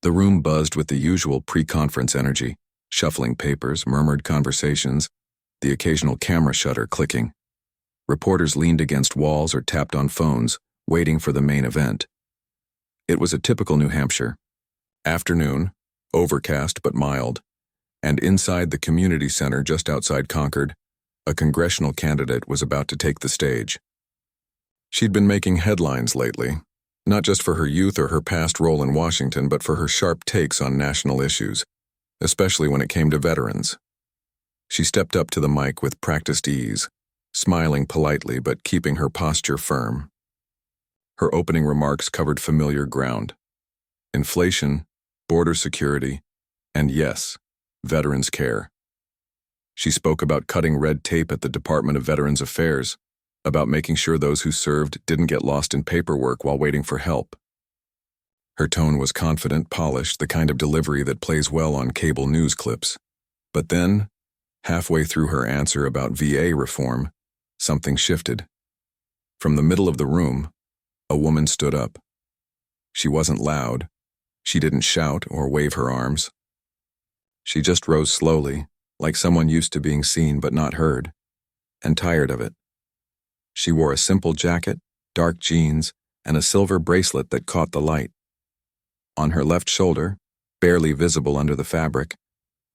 The room buzzed with the usual pre-conference energy, shuffling papers, murmured conversations, the occasional camera shutter clicking. Reporters leaned against walls or tapped on phones, waiting for the main event. It was a typical New Hampshire. Afternoon, overcast but mild, and inside the community center just outside Concord, a congressional candidate was about to take the stage. She'd been making headlines lately, not just for her youth or her past role in Washington, but for her sharp takes on national issues, especially when it came to veterans. She stepped up to the mic with practiced ease, smiling politely but keeping her posture firm. Her opening remarks covered familiar ground: inflation, border security, and yes, veterans care. She spoke about cutting red tape at the Department of Veterans Affairs, about making sure those who served didn't get lost in paperwork while waiting for help. Her tone was confident, polished, the kind of delivery that plays well on cable news clips. But then, halfway through her answer about VA reform, something shifted. From the middle of the room, a woman stood up. She wasn't loud. She didn't shout or wave her arms. She just rose slowly, like someone used to being seen but not heard, and tired of it. She wore a simple jacket, dark jeans, and a silver bracelet that caught the light. On her left shoulder, barely visible under the fabric,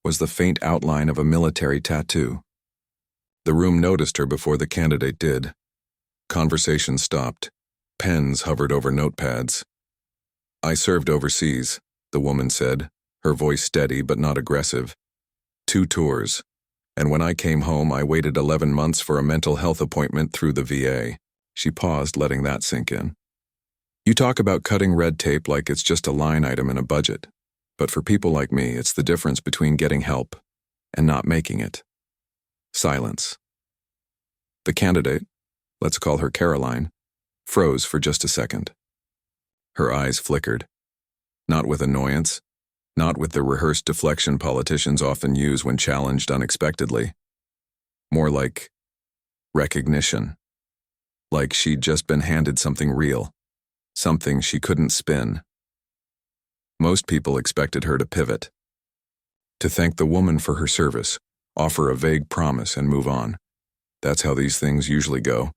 was the faint outline of a military tattoo. The room noticed her before the candidate did. Conversation stopped. Pens hovered over notepads. "I served overseas," the woman said, her voice steady but not aggressive. "2 tours. And when I came home, I waited 11 months for a mental health appointment through the VA." She paused, letting that sink in. "You talk about cutting red tape like it's just a line item in a budget. But for people like me, it's the difference between getting help and not making it." Silence. The candidate, let's call her Karoline, froze for just a second. Her eyes flickered. Not with annoyance, not with the rehearsed deflection politicians often use when challenged unexpectedly. More like recognition. Like she'd just been handed something real, something she couldn't spin. Most people expected her to pivot, to thank the woman for her service, offer a vague promise, and move on. That's how these things usually go.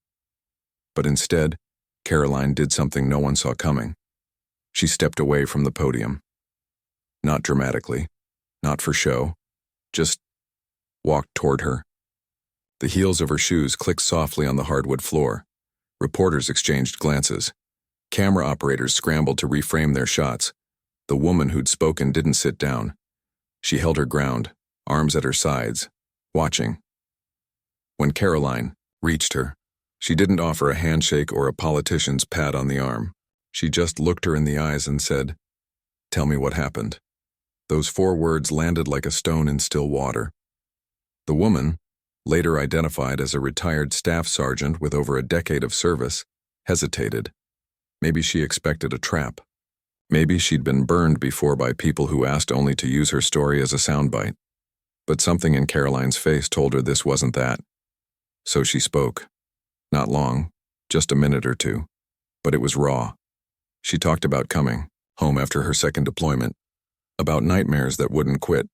But instead, Karoline did something no one saw coming. She stepped away from the podium. Not dramatically, not for show, just walked toward her. The heels of her shoes clicked softly on the hardwood floor. Reporters exchanged glances. Camera operators scrambled to reframe their shots. The woman who'd spoken didn't sit down. She held her ground, arms at her sides, watching. When Karoline reached her, she didn't offer a handshake or a politician's pat on the arm. She just looked her in the eyes and said, "Tell me what happened." Those 4 words landed like a stone in still water. The woman, later identified as a retired staff sergeant with over a decade of service, hesitated. Maybe she expected a trap. Maybe she'd been burned before by people who asked only to use her story as a soundbite. But something in Karoline's face told her this wasn't that. So she spoke. Not long, just a minute or two. But it was raw. She talked about coming home after her second deployment, about nightmares that wouldn't quit,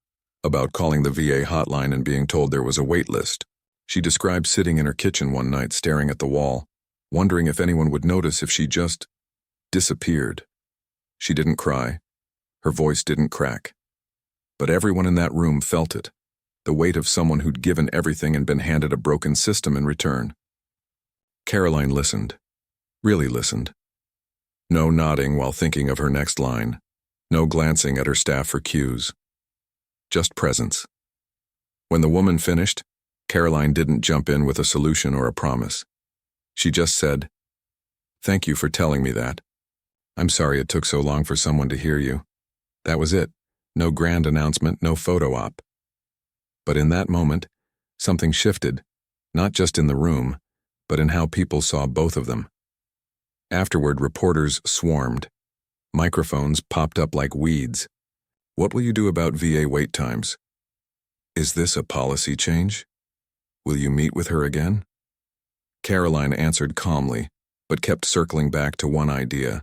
about calling the VA hotline and being told there was a wait list. She described sitting in her kitchen one night staring at the wall, wondering if anyone would notice if she just disappeared. She didn't cry. Her voice didn't crack. But everyone in that room felt it, the weight of someone who'd given everything and been handed a broken system in return. Karoline listened, really listened. No nodding while thinking of her next line. No glancing at her staff for cues. Just presence. When the woman finished, Karoline didn't jump in with a solution or a promise. She just said, "Thank you for telling me that. I'm sorry it took so long for someone to hear you." That was it. No grand announcement, no photo op. But in that moment, something shifted, not just in the room, but in how people saw both of them. Afterward, reporters swarmed. Microphones popped up like weeds. "What will you do about VA wait times? Is this a policy change? Will you meet with her again?" Karoline answered calmly, but kept circling back to one idea.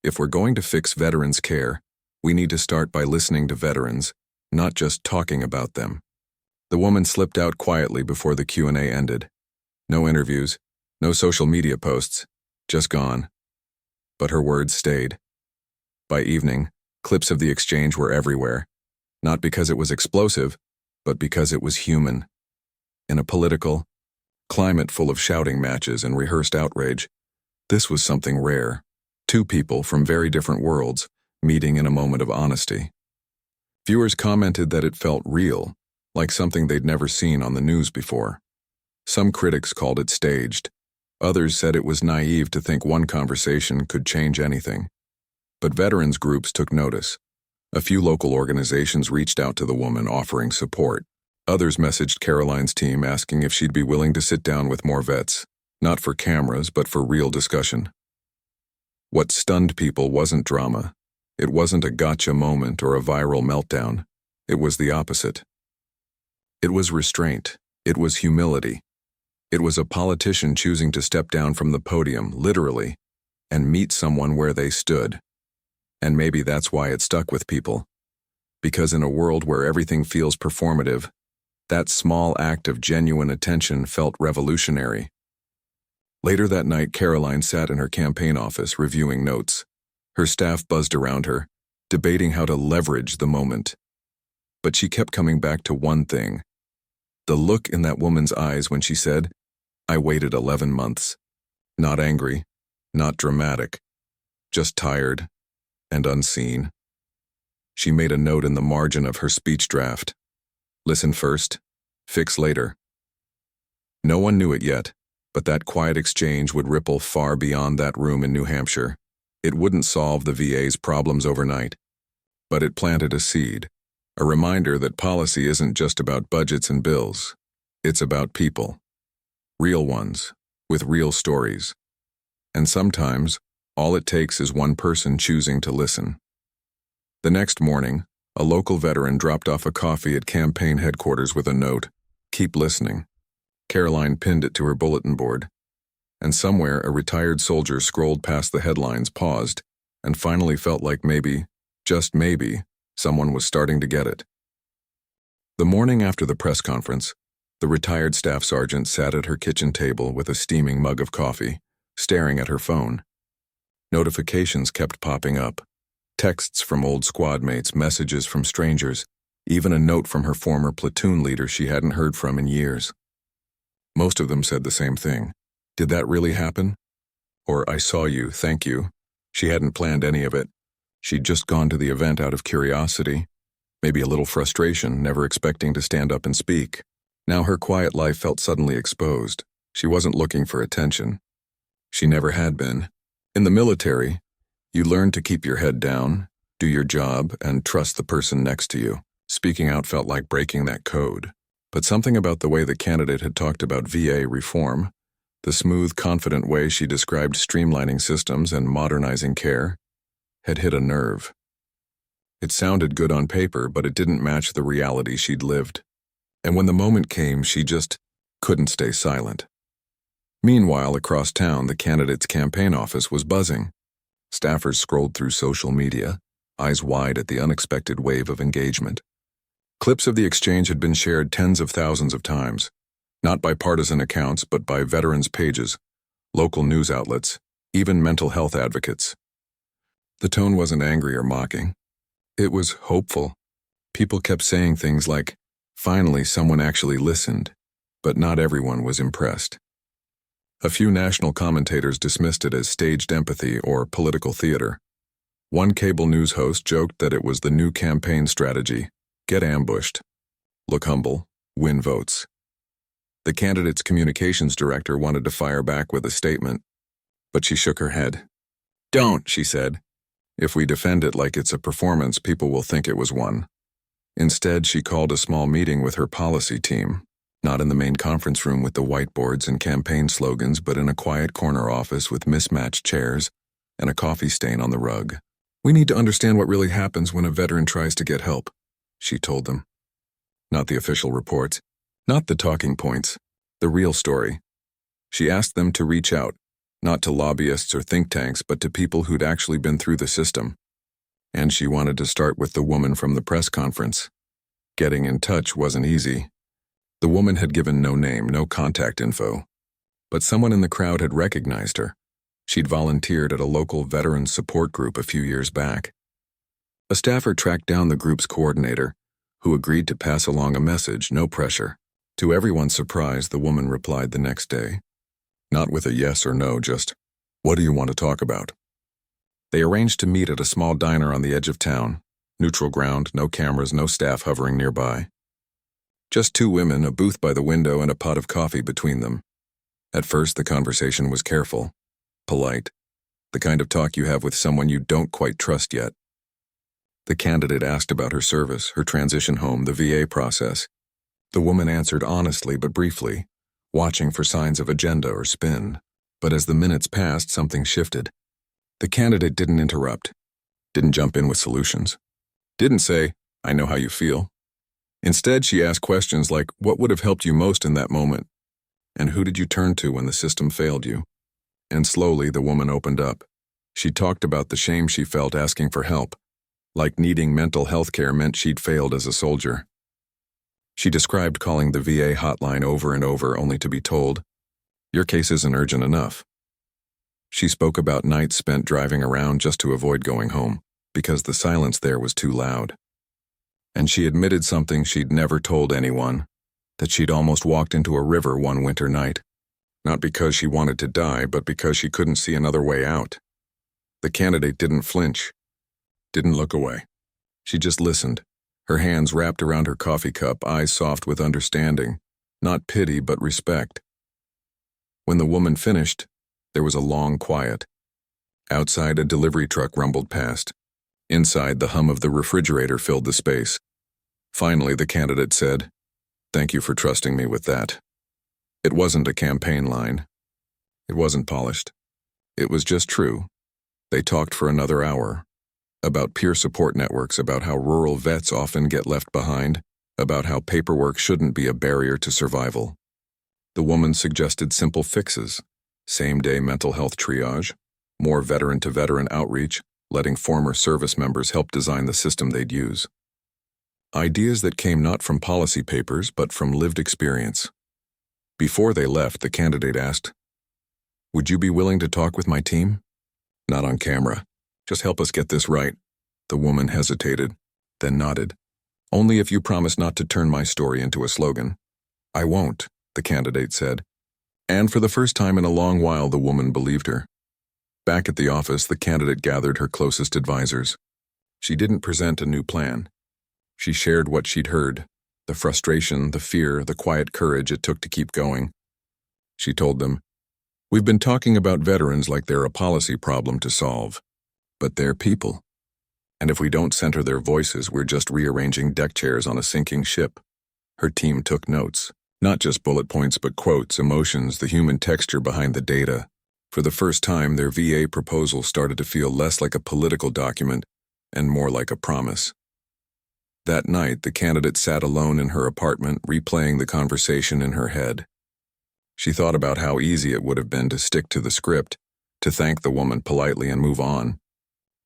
If we're going to fix veterans' care, We need to start by listening to veterans, not just talking about them. The woman slipped out quietly before the Q&A ended. No interviews, no social media posts, just gone. But her words stayed. By evening, clips of the exchange were everywhere, not because it was explosive, but because it was human. In a political climate full of shouting matches and rehearsed outrage, this was something rare. Two people from very different worlds meeting in a moment of honesty. Viewers commented that it felt real, like something they'd never seen on the news before. Some critics called it staged. Others said it was naive to think one conversation could change anything. But veterans groups took notice. A few local organizations reached out to the woman offering support. Others messaged Karoline's team asking if she'd be willing to sit down with more vets, not for cameras, but for real discussion. What stunned people wasn't drama. It wasn't a gotcha moment or a viral meltdown. It was the opposite. It was restraint. It was humility. It was a politician choosing to step down from the podium, literally, and meet someone where they stood. And maybe that's why it stuck with people. Because in a world where everything feels performative, that small act of genuine attention felt revolutionary. Later that night, Karoline sat in her campaign office reviewing notes. Her staff buzzed around her, debating how to leverage the moment. But she kept coming back to one thing. The look in that woman's eyes when she said, "I waited 11 months. Not angry, not dramatic, just tired and unseen." She made a note in the margin of her speech draft. Listen first, fix later. No one knew it yet, but that quiet exchange would ripple far beyond that room in New Hampshire. It wouldn't solve the VA's problems overnight, but it planted a seed, a reminder that policy isn't just about budgets and bills. It's about people. Real ones, with real stories. And sometimes, all it takes is one person choosing to listen. The next morning, a local veteran dropped off a coffee at campaign headquarters with a note, "Keep listening." Karoline pinned it to her bulletin board. And somewhere, a retired soldier scrolled past the headlines, paused, and finally felt like maybe, just maybe, someone was starting to get it. The morning after the press conference, the retired staff sergeant sat at her kitchen table with a steaming mug of coffee, staring at her phone. Notifications kept popping up. Texts from old squad mates, messages from strangers, even a note from her former platoon leader she hadn't heard from in years. Most of them said the same thing. "Did that really happen?" Or, "I saw you, thank you." She hadn't planned any of it. She'd just gone to the event out of curiosity, maybe a little frustration, never expecting to stand up and speak. Now her quiet life felt suddenly exposed. She wasn't looking for attention. She never had been. In the military, you learn to keep your head down, do your job, and trust the person next to you. Speaking out felt like breaking that code. But something about the way the candidate had talked about VA reform, the smooth, confident way she described streamlining systems and modernizing care, had hit a nerve. It sounded good on paper, but it didn't match the reality she'd lived. And when the moment came, she just couldn't stay silent. Meanwhile, across town, the candidate's campaign office was buzzing. Staffers scrolled through social media, eyes wide at the unexpected wave of engagement. Clips of the exchange had been shared tens of thousands of times, not by partisan accounts, but by veterans' pages, local news outlets, even mental health advocates. The tone wasn't angry or mocking. It was hopeful. People kept saying things like, "Finally, someone actually listened," but not everyone was impressed. A few national commentators dismissed it as staged empathy or political theater. One cable news host joked that it was the new campaign strategy: get ambushed, look humble, win votes. The candidate's communications director wanted to fire back with a statement, but she shook her head. "Don't," she said. "If we defend it like it's a performance, people will think it was one." Instead, she called a small meeting with her policy team, not in the main conference room with the whiteboards and campaign slogans, but in a quiet corner office with mismatched chairs and a coffee stain on the rug. "We need to understand what really happens when a veteran tries to get help," she told them. Not the official reports, not the talking points, the real story. She asked them to reach out, not to lobbyists or think tanks, but to people who'd actually been through the system. And she wanted to start with the woman from the press conference. Getting in touch wasn't easy. The woman had given no name, no contact info. But someone in the crowd had recognized her. She'd volunteered at a local veterans support group a few years back. A staffer tracked down the group's coordinator, who agreed to pass along a message, no pressure. To everyone's surprise, the woman replied the next day. Not with a yes or no, just, "What do you want to talk about?" They arranged to meet at a small diner on the edge of town. Neutral ground, no cameras, no staff hovering nearby. Just two women, a booth by the window, and a pot of coffee between them. At first, the conversation was careful, polite, the kind of talk you have with someone you don't quite trust yet. The candidate asked about her service, her transition home, the VA process. The woman answered honestly but briefly, watching for signs of agenda or spin. But as the minutes passed, something shifted. The candidate didn't interrupt, didn't jump in with solutions, didn't say, "I know how you feel." Instead, she asked questions like, "What would have helped you most in that moment? And who did you turn to when the system failed you?" And slowly, the woman opened up. She talked about the shame she felt asking for help, like needing mental health care meant she'd failed as a soldier. She described calling the VA hotline over and over only to be told, "Your case isn't urgent enough." She spoke about nights spent driving around just to avoid going home, because the silence there was too loud. And she admitted something she'd never told anyone, that she'd almost walked into a river one winter night. Not because she wanted to die, but because she couldn't see another way out. The candidate didn't flinch, didn't look away. She just listened, her hands wrapped around her coffee cup, eyes soft with understanding, not pity but respect. When the woman finished, there was a long quiet. Outside, a delivery truck rumbled past. Inside, the hum of the refrigerator filled the space. Finally, the candidate said, "Thank you for trusting me with that." It wasn't a campaign line. It wasn't polished. It was just true. They talked for another hour. About peer support networks, about how rural vets often get left behind, about how paperwork shouldn't be a barrier to survival. The woman suggested simple fixes: same-day mental health triage, more veteran-to-veteran outreach, letting former service members help design the system they'd use. Ideas that came not from policy papers, but from lived experience. Before they left, the candidate asked, "Would you be willing to talk with my team? Not on camera. Just help us get this right." The woman hesitated, then nodded. "Only if you promise not to turn my story into a slogan." "I won't," the candidate said. And for the first time in a long while, the woman believed her. Back at the office, the candidate gathered her closest advisors. She didn't present a new plan. She shared what she'd heard, the frustration, the fear, the quiet courage it took to keep going. She told them, "We've been talking about veterans like they're a policy problem to solve. But they're people. And if we don't center their voices, we're just rearranging deck chairs on a sinking ship." Her team took notes. Not just bullet points, but quotes, emotions, the human texture behind the data. For the first time, their VA proposal started to feel less like a political document and more like a promise. That night, the candidate sat alone in her apartment, replaying the conversation in her head. She thought about how easy it would have been to stick to the script, to thank the woman politely and move on.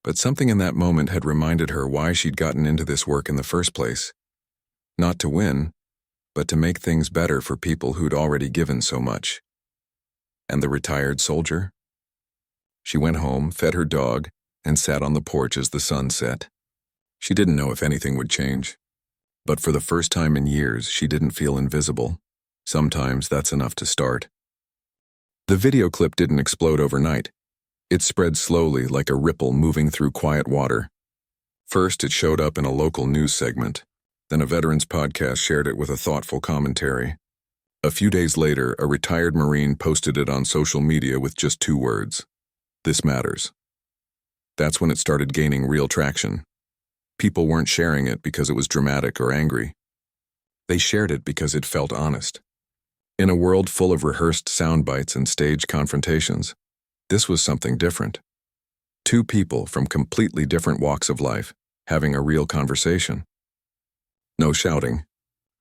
But something in that moment had reminded her why she'd gotten into this work in the first place. Not to win, but to make things better for people who'd already given so much. And the retired soldier? She went home, fed her dog, and sat on the porch as the sun set. She didn't know if anything would change. But for the first time in years, she didn't feel invisible. Sometimes that's enough to start. The video clip didn't explode overnight. It spread slowly like a ripple moving through quiet water. First, it showed up in a local news segment. Then a veterans podcast shared it with a thoughtful commentary. A few days later, a retired Marine posted it on social media with just 2 words: "This matters." That's when it started gaining real traction. People weren't sharing it because it was dramatic or angry. They shared it because it felt honest. In a world full of rehearsed sound bites and staged confrontations, this was something different. 2 people from completely different walks of life having a real conversation. No shouting,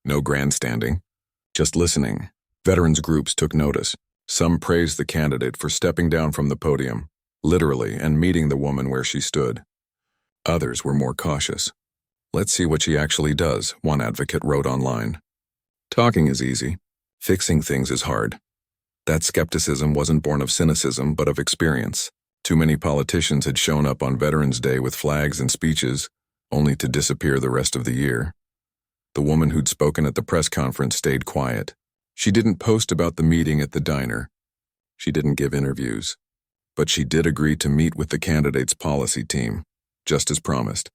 no grandstanding, just listening. Veterans groups took notice. Some praised the candidate for stepping down from the podium, literally, and meeting the woman where she stood. Others were more cautious. "Let's see what she actually does," one advocate wrote online. "Talking is easy. Fixing things is hard." That skepticism wasn't born of cynicism, but of experience. Too many politicians had shown up on Veterans Day with flags and speeches, only to disappear the rest of the year. The woman who'd spoken at the press conference stayed quiet. She didn't post about the meeting at the diner. She didn't give interviews. But she did agree to meet with the candidate's policy team, just as promised.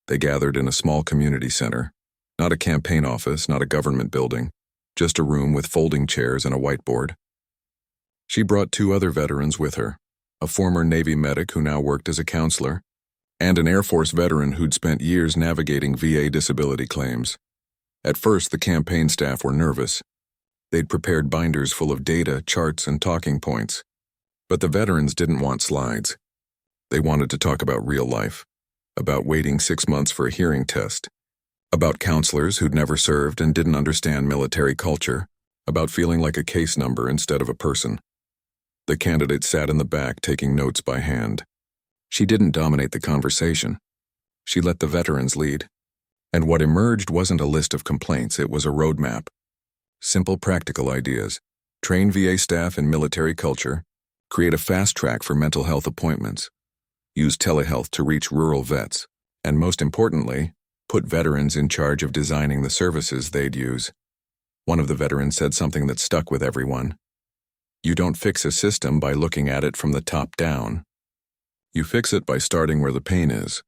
They gathered in a small community center, not a campaign office, not a government building, just a room with folding chairs and a whiteboard. She brought 2 other veterans with her, a former Navy medic who now worked as a counselor, and an Air Force veteran who'd spent years navigating VA disability claims. At first, the campaign staff were nervous. They'd prepared binders full of data, charts, and talking points. But the veterans didn't want slides. They wanted to talk about real life, about waiting 6 months for a hearing test, about counselors who'd never served and didn't understand military culture, about feeling like a case number instead of a person. The candidate sat in the back taking notes by hand. She didn't dominate the conversation. She let the veterans lead. And what emerged wasn't a list of complaints, it was a roadmap. Simple practical ideas. Train VA staff in military culture. Create a fast track for mental health appointments. Use telehealth to reach rural vets. And most importantly, put veterans in charge of designing the services they'd use. One of the veterans said something that stuck with everyone. "You don't fix a system by looking at it from the top down. You fix it by starting where the pain is."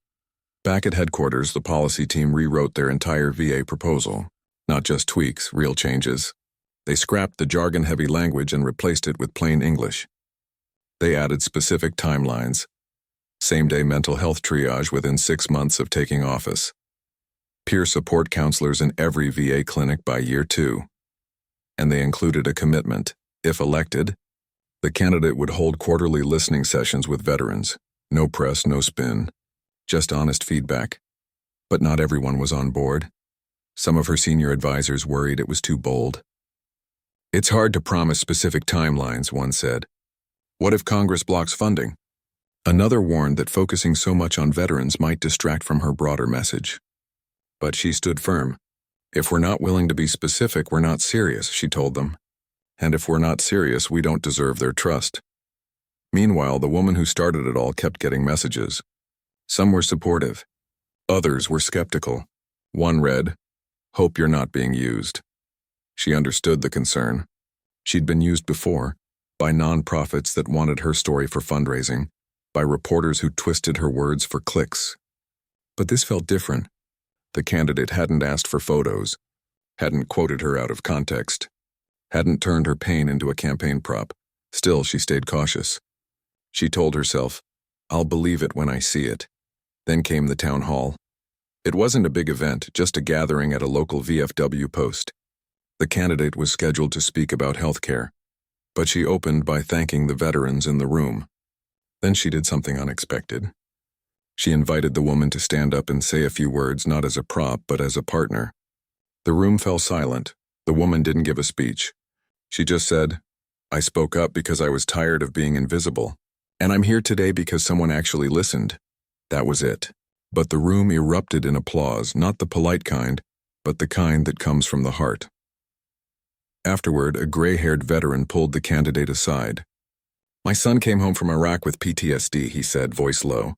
Back at headquarters, the policy team rewrote their entire VA proposal. Not just tweaks, real changes. They scrapped the jargon-heavy language and replaced it with plain English. They added specific timelines. Same-day mental health triage within 6 months of taking office. Peer support counselors in every VA clinic by year 2. And they included a commitment. If elected, the candidate would hold quarterly listening sessions with veterans. No press, no spin. Just honest feedback. But not everyone was on board. Some of her senior advisors worried it was too bold. "It's hard to promise specific timelines," one said. "What if Congress blocks funding?" Another warned that focusing so much on veterans might distract from her broader message. But she stood firm. "If we're not willing to be specific, we're not serious," she told them. "And if we're not serious, we don't deserve their trust." Meanwhile, the woman who started it all kept getting messages. Some were supportive. Others were skeptical. One read, "Hope you're not being used." She understood the concern. She'd been used before, by nonprofits that wanted her story for fundraising, by reporters who twisted her words for clicks. But this felt different. The candidate hadn't asked for photos, hadn't quoted her out of context, hadn't turned her pain into a campaign prop. Still, she stayed cautious. She told herself, "I'll believe it when I see it." Then came the town hall. It wasn't a big event, just a gathering at a local VFW post. The candidate was scheduled to speak about healthcare, but she opened by thanking the veterans in the room. Then she did something unexpected. She invited the woman to stand up and say a few words, not as a prop, but as a partner. The room fell silent. The woman didn't give a speech. She just said, "I spoke up because I was tired of being invisible. And I'm here today because someone actually listened." That was it. But the room erupted in applause, not the polite kind, but the kind that comes from the heart. Afterward, a gray-haired veteran pulled the candidate aside. "My son came home from Iraq with PTSD," he said, voice low.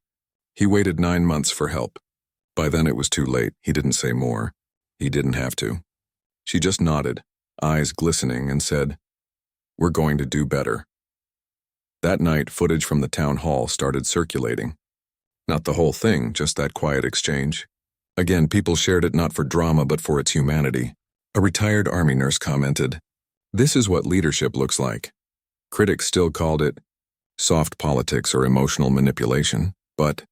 He waited 9 months for help. By then it was too late. He didn't say more. He didn't have to. She just nodded, eyes glistening, and said, "We're going to do better." That night, footage from the town hall started circulating. Not the whole thing, just that quiet exchange. Again, people shared it not for drama but for its humanity. A retired Army nurse commented, "This is what leadership looks like." Critics still called it soft politics or emotional manipulation, but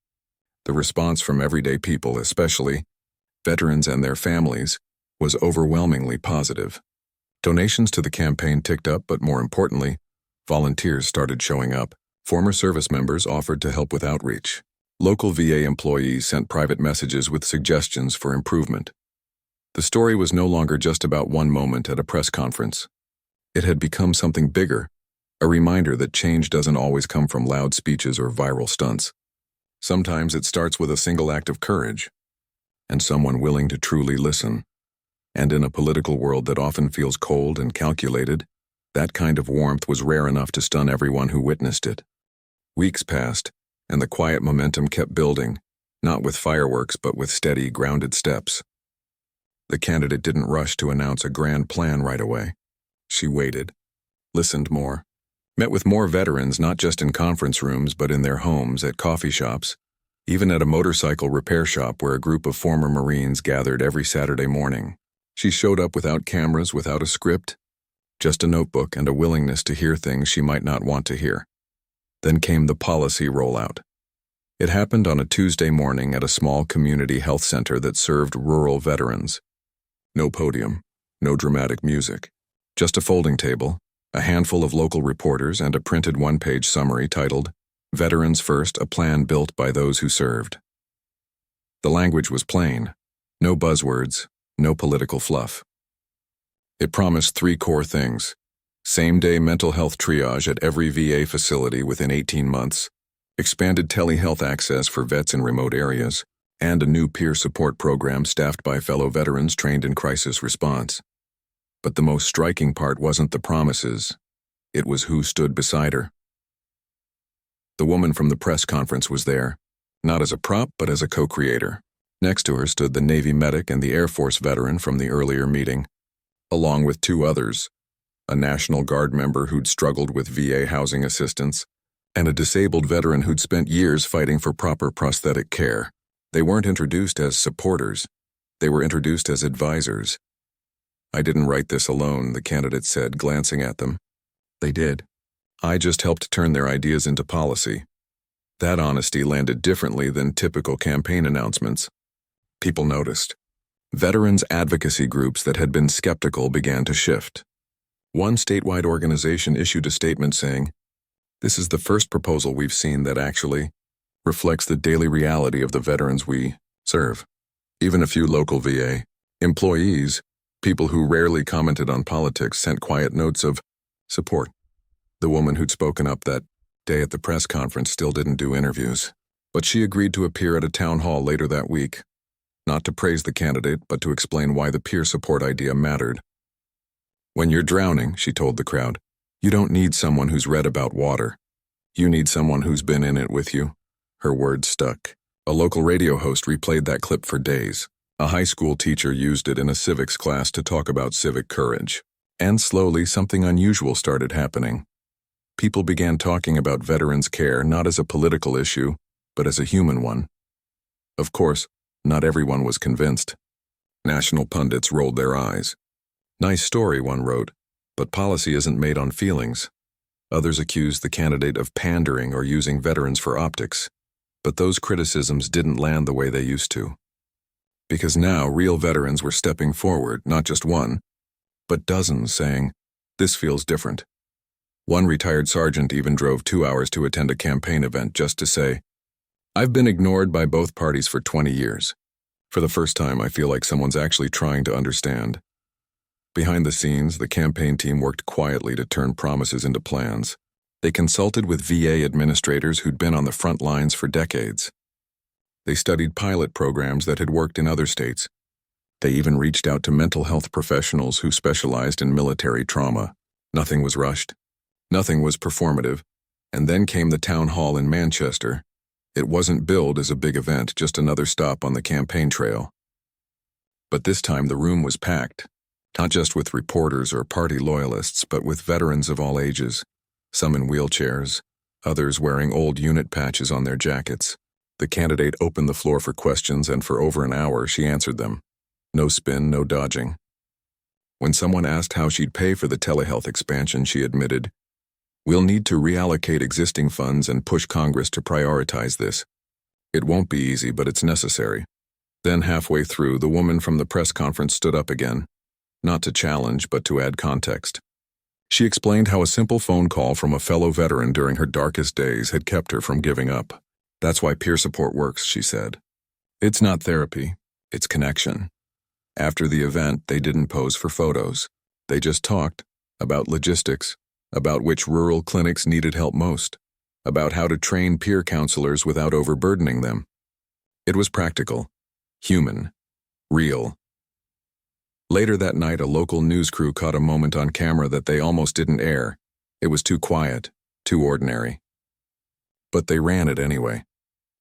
the response from everyday people, especially veterans and their families, was overwhelmingly positive. Donations to the campaign ticked up, but more importantly, volunteers started showing up. Former service members offered to help with outreach. Local VA employees sent private messages with suggestions for improvement. The story was no longer just about one moment at a press conference. It had become something bigger, a reminder that change doesn't always come from loud speeches or viral stunts. Sometimes it starts with a single act of courage, and someone willing to truly listen. And in a political world that often feels cold and calculated, that kind of warmth was rare enough to stun everyone who witnessed it. Weeks passed, and the quiet momentum kept building, not with fireworks but with steady, grounded steps. The candidate didn't rush to announce a grand plan right away. She waited, listened more, met with more veterans not just in conference rooms but in their homes, at coffee shops, even at a motorcycle repair shop where a group of former Marines gathered every Saturday morning. She showed up without cameras, without a script, just a notebook and a willingness to hear things she might not want to hear. Then came the policy rollout. It happened on a Tuesday morning at a small community health center that served rural veterans. No podium, no dramatic music, just a folding table, a handful of local reporters, and a printed one-page summary titled, "Veterans First, a plan built by those who served." The language was plain, no buzzwords, no political fluff. It promised three core things: same-day mental health triage at every VA facility within 18 months, expanded telehealth access for vets in remote areas, and a new peer support program staffed by fellow veterans trained in crisis response. But the most striking part wasn't the promises. It was who stood beside her. The woman from the press conference was there, not as a prop but as a co-creator. Next to her stood the Navy medic and the Air Force veteran from the earlier meeting, along with two others, a National Guard member who'd struggled with VA housing assistance, and a disabled veteran who'd spent years fighting for proper prosthetic care. They weren't introduced as supporters. They were introduced as advisors. "I didn't write this alone," the candidate said, glancing at them. "They did. I just helped turn their ideas into policy." That honesty landed differently than typical campaign announcements. People noticed. Veterans advocacy groups that had been skeptical began to shift. One statewide organization issued a statement saying, "This is the first proposal we've seen that actually reflects the daily reality of the veterans we serve." Even a few local VA employees, people who rarely commented on politics, sent quiet notes of support. The woman who'd spoken up that day at the press conference still didn't do interviews, but she agreed to appear at a town hall later that week, not to praise the candidate, but to explain why the peer support idea mattered. "When you're drowning," she told the crowd, "you don't need someone who's read about water. You need someone who's been in it with you." Her words stuck. A local radio host replayed that clip for days. A high school teacher used it in a civics class to talk about civic courage. And slowly, something unusual started happening. People began talking about veterans' care not as a political issue, but as a human one. Of course, not everyone was convinced. National pundits rolled their eyes. "Nice story," one wrote, "but policy isn't made on feelings." Others accused the candidate of pandering or using veterans for optics. But those criticisms didn't land the way they used to. Because now real veterans were stepping forward, not just one, but dozens, saying, "This feels different." One retired sergeant even drove 2 hours to attend a campaign event just to say, "I've been ignored by both parties for 20 years. For the first time, I feel like someone's actually trying to understand." Behind the scenes, the campaign team worked quietly to turn promises into plans. They consulted with VA administrators who'd been on the front lines for decades. They studied pilot programs that had worked in other states. They even reached out to mental health professionals who specialized in military trauma. Nothing was rushed. Nothing was performative. And then came the town hall in Manchester. It wasn't billed as a big event, just another stop on the campaign trail. But this time the room was packed, not just with reporters or party loyalists, but with veterans of all ages, some in wheelchairs, others wearing old unit patches on their jackets. The candidate opened the floor for questions, and for over an hour she answered them. No spin, no dodging. When someone asked how she'd pay for the telehealth expansion, she admitted, "We'll need to reallocate existing funds and push Congress to prioritize this. It won't be easy, but it's necessary." Then halfway through, the woman from the press conference stood up again, not to challenge, but to add context. She explained how a simple phone call from a fellow veteran during her darkest days had kept her from giving up. "That's why peer support works," she said. "It's not therapy, it's connection." After the event, they didn't pose for photos. They just talked about logistics, about which rural clinics needed help most, about how to train peer counselors without overburdening them. It was practical, human, real. Later that night, a local news crew caught a moment on camera that they almost didn't air. It was too quiet, too ordinary. But they ran it anyway.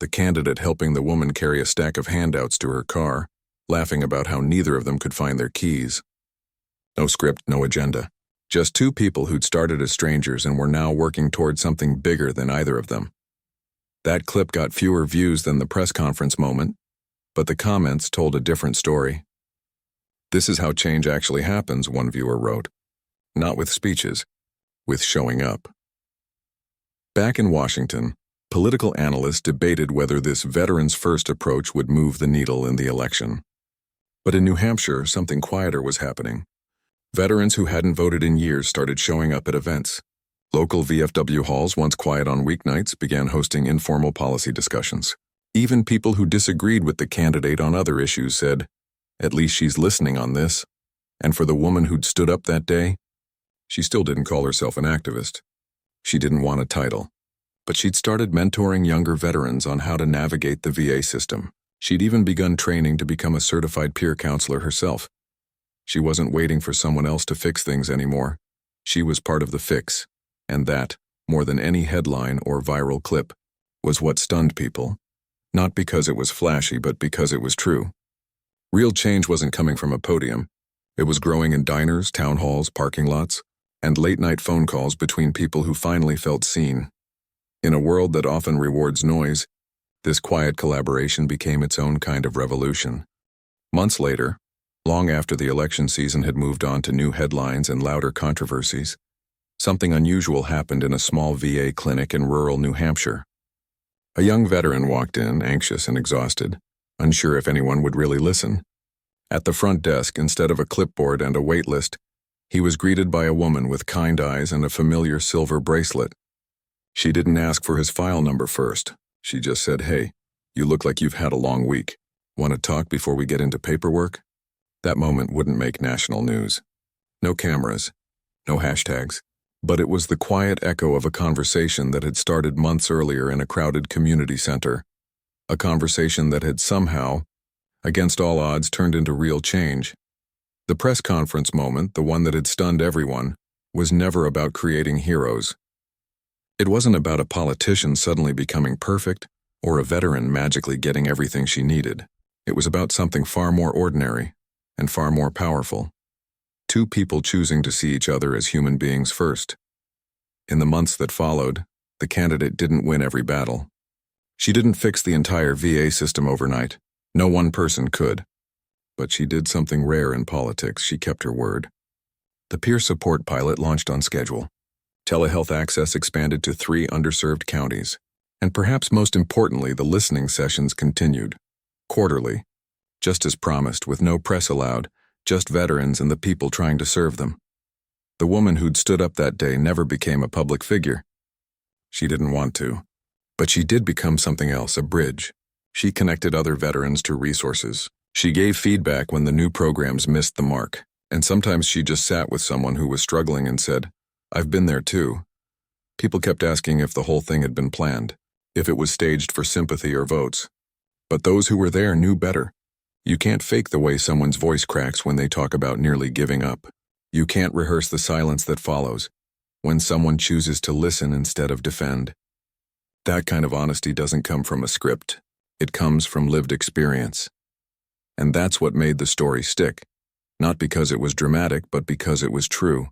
The candidate helping the woman carry a stack of handouts to her car, laughing about how neither of them could find their keys. No script, no agenda. Just two people who'd started as strangers and were now working toward something bigger than either of them. That clip got fewer views than the press conference moment, but the comments told a different story. "This is how change actually happens," one viewer wrote. "Not with speeches, with showing up." Back in Washington, political analysts debated whether this veterans-first approach would move the needle in the election. But in New Hampshire, something quieter was happening. Veterans who hadn't voted in years started showing up at events. Local VFW halls, once quiet on weeknights, began hosting informal policy discussions. Even people who disagreed with the candidate on other issues said, "At least she's listening on this." And for the woman who'd stood up that day, she still didn't call herself an activist. She didn't want a title. But she'd started mentoring younger veterans on how to navigate the VA system. She'd even begun training to become a certified peer counselor herself. She wasn't waiting for someone else to fix things anymore. She was part of the fix. And that, more than any headline or viral clip, was what stunned people. Not because it was flashy, but because it was true. Real change wasn't coming from a podium. It was growing in diners, town halls, parking lots, and late-night phone calls between people who finally felt seen. In a world that often rewards noise, this quiet collaboration became its own kind of revolution. Months later, long after the election season had moved on to new headlines and louder controversies, something unusual happened in a small VA clinic in rural New Hampshire. A young veteran walked in, anxious and exhausted, unsure if anyone would really listen. At the front desk, instead of a clipboard and a wait list, he was greeted by a woman with kind eyes and a familiar silver bracelet. She didn't ask for his file number first. She just said, "Hey, you look like you've had a long week. Want to talk before we get into paperwork?" That moment wouldn't make national news. No cameras, no hashtags. But it was the quiet echo of a conversation that had started months earlier in a crowded community center. A conversation that had somehow, against all odds, turned into real change. The press conference moment, the one that had stunned everyone, was never about creating heroes. It wasn't about a politician suddenly becoming perfect or a veteran magically getting everything she needed. It was about something far more ordinary and far more powerful. Two people choosing to see each other as human beings first. In the months that followed, the candidate didn't win every battle. She didn't fix the entire VA system overnight. No one person could. But she did something rare in politics. She kept her word. The peer support pilot launched on schedule. Telehealth access expanded to 3 underserved counties. And perhaps most importantly, the listening sessions continued. Quarterly. Just as promised, with no press allowed, just veterans and the people trying to serve them. The woman who'd stood up that day never became a public figure. She didn't want to. But she did become something else, a bridge. She connected other veterans to resources. She gave feedback when the new programs missed the mark. And sometimes she just sat with someone who was struggling and said, "I've been there too." People kept asking if the whole thing had been planned, if it was staged for sympathy or votes. But those who were there knew better. You can't fake the way someone's voice cracks when they talk about nearly giving up. You can't rehearse the silence that follows when someone chooses to listen instead of defend. That kind of honesty doesn't come from a script. It comes from lived experience. And that's what made the story stick. Not because it was dramatic, but because it was true.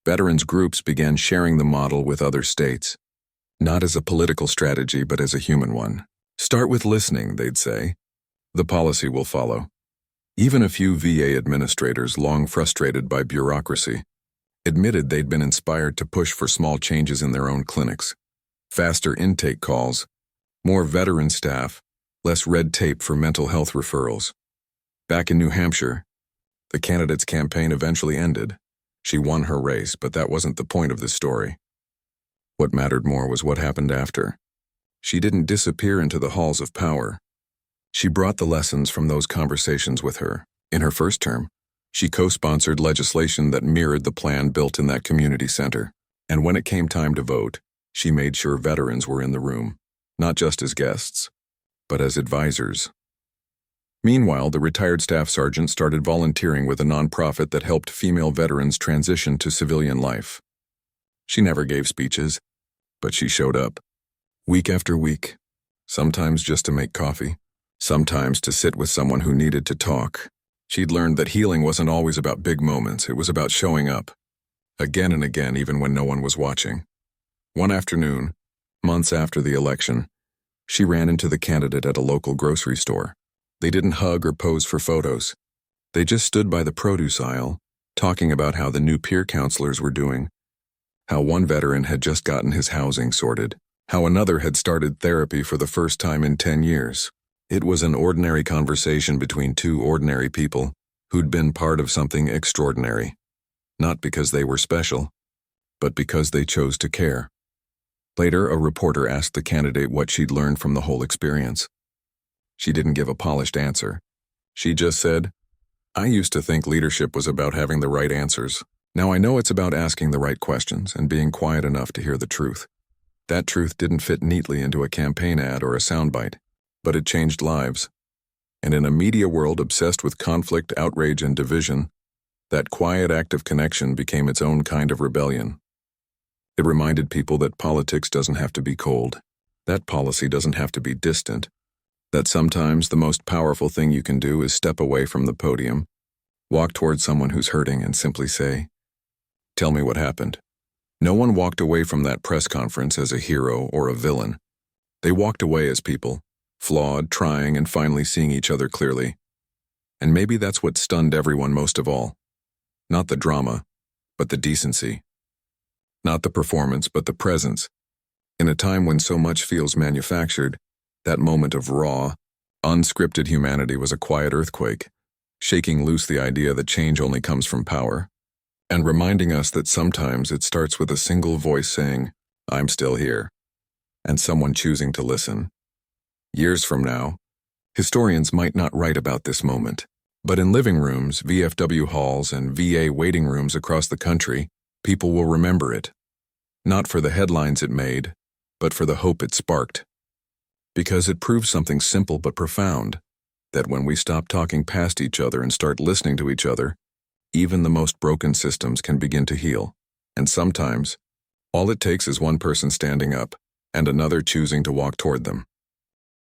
Veterans groups began sharing the model with other states. Not as a political strategy, but as a human one. Start with listening, they'd say. The policy will follow. Even a few VA administrators, long frustrated by bureaucracy, admitted they'd been inspired to push for small changes in their own clinics. Faster intake calls, more veteran staff, less red tape for mental health referrals. Back in New Hampshire, the candidate's campaign eventually ended. She won her race, but that wasn't the point of this story. What mattered more was what happened after. She didn't disappear into the halls of power. She brought the lessons from those conversations with her. In her first term, she co-sponsored legislation that mirrored the plan built in that community center. And when it came time to vote, She made sure veterans were in the room, not just as guests, but as advisors. Meanwhile, the retired staff sergeant started volunteering with a nonprofit that helped female veterans transition to civilian life. She never gave speeches, but she showed up, week after week, sometimes just to make coffee, sometimes to sit with someone who needed to talk. She'd learned that healing wasn't always about big moments, it was about showing up, again and again, even when no one was watching. One afternoon, months after the election, she ran into the candidate at a local grocery store. They didn't hug or pose for photos. They just stood by the produce aisle, talking about how the new peer counselors were doing, how one veteran had just gotten his housing sorted, how another had started therapy for the first time in 10 years. It was an ordinary conversation between two ordinary people who'd been part of something extraordinary, not because they were special, but because they chose to care. Later, a reporter asked the candidate what she'd learned from the whole experience. She didn't give a polished answer. She just said, "I used to think leadership was about having the right answers. Now I know it's about asking the right questions and being quiet enough to hear the truth." That truth didn't fit neatly into a campaign ad or a soundbite, but it changed lives. And in a media world obsessed with conflict, outrage, and division, that quiet act of connection became its own kind of rebellion. It reminded people that politics doesn't have to be cold, that policy doesn't have to be distant, that sometimes the most powerful thing you can do is step away from the podium, walk towards someone who's hurting and simply say, "Tell me what happened." No one walked away from that press conference as a hero or a villain. They walked away as people, flawed, trying, and finally seeing each other clearly. And maybe that's what stunned everyone most of all. Not the drama, but the decency. Not the performance, but the presence. In a time when so much feels manufactured, that moment of raw, unscripted humanity was a quiet earthquake, shaking loose the idea that change only comes from power, and reminding us that sometimes it starts with a single voice saying, "I'm still here," and someone choosing to listen. Years from now, historians might not write about this moment, but in living rooms, VFW halls, and VA waiting rooms across the country, people will remember it. Not for the headlines it made, but for the hope it sparked. Because it proves something simple but profound, that when we stop talking past each other and start listening to each other, even the most broken systems can begin to heal. And sometimes, all it takes is one person standing up and another choosing to walk toward them.